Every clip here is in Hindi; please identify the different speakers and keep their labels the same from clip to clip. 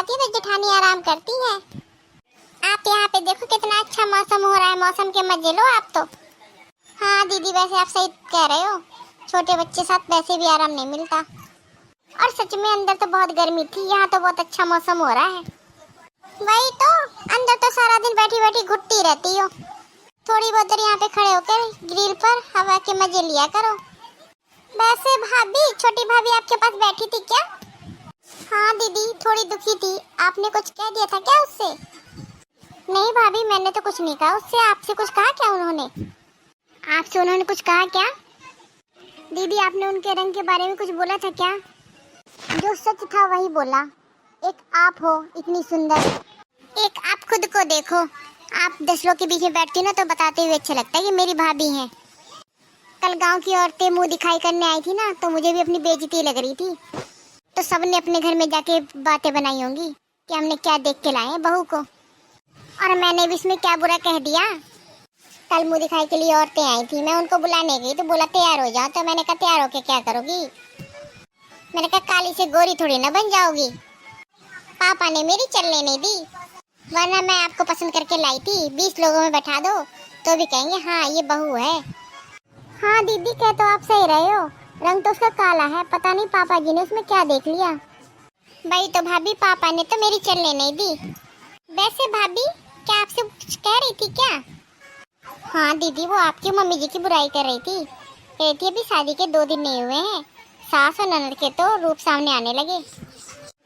Speaker 1: जाती है तो जेठानी आराम करती है। आप यहाँ पे देखो कितना अच्छा मौसम हो रहा है, मौसम के मजे लो आप तो। हाँ दीदी, वैसे आप सही कह रहे हो, छोटे बच्चे साथ वैसे भी आराम नहीं मिलता। और सच में अंदर तो बहुत गर्मी थी, यहाँ तो बहुत अच्छा मौसम हो रहा है। वही तो, अंदर तो सारा दिन बैठी बैठी घुटती रहती हो, थोड़ी बहुत देर यहाँ पे खड़े होकर ग्रिल पर हवा के मजे लिया करो। वैसे भाभी, छोटी भाभी आपके पास बैठी थी क्या? हाँ दीदी, थोड़ी दुखी थी। आपने कुछ कह दिया था क्या उससे? नहीं भाभी, मैंने तो कुछ नहीं कहा उससे। आपसे कुछ कहा क्या उन्होंने? आपसे उन्होंने कुछ कहा क्या? दीदी, आपने उनके रंग के बारे में कुछ बोला था क्या? जो सच था वही बोला। एक आप हो इतनी सुंदर, एक आप खुद को देखो। आप 10 लोग के बीच में बैठती ना तो बताते हुए अच्छा लगता है कि मेरी भाभी हैं। कल गांव की औरतें मुंह दिखाई करने आई थी ना, तो मुझे भी अपनी बेइज्जती लग रही थी। तो सबने अपने घर में जाके बातें बनाई होंगी कि हमने क्या देख के लाए हैं बहू को, और मैंने भी इसमें क्या बुरा कह दिया। कल मुंह दिखाई के लिए औरतें आई थी, मैं उनको बुलाने गई तो बोला तैयार हो जाओ, तो मैंने कहा तैयार होके क्या करोगी? मैंने कहा काली से गोरी थोड़ी ना बन जाओगी। पापा ने मेरी चलने नहीं दी, वरना मैं आपको पसंद करके लाई थी। 20 लोगों में बैठा दो तो भी कहेंगे हाँ ये बहू है। हाँ दीदी, कह तो आप सही रहे हो, रंग तो उसका काला है, पता नहीं पापा जी ने उसमें क्या देख लिया। भाई तो भाभी, पापा ने तो मेरी चलने नहीं दी। वैसे भाभी, क्या आपसे कुछ कह रही थी क्या? हाँ दीदी, वो आपकी मम्मी जी की बुराई कर रही थी। कह रही थी अभी शादी के 2 दिन नहीं हुए हैं, सास और ननद के तो रूप सामने आने लगे।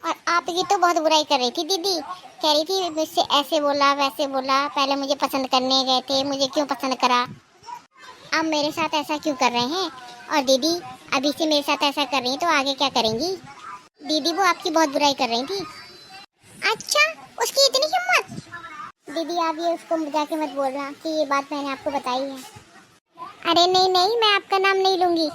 Speaker 1: और आपकी तो बहुत बुराई कर रही थी दीदी, कह रही थी मुझसे ऐसे बोला वैसे बोला, पहले मुझे पसंद करने गए थे, मुझे क्यों पसंद करा, अब मेरे साथ ऐसा क्यों कर रहे हैं। और दीदी, अभी से मेरे साथ ऐसा कर रही हैं तो आगे क्या करेंगी? दीदी, वो आपकी बहुत बुराई कर रही थी। अच्छा, उसकी इतनी हिम्मत? दीदी, आप ये उसको जाके मत बोलना कि ये बात मैंने आपको बताई है। अरे नहीं नहीं, मैं आपका नाम नहीं लूंगी।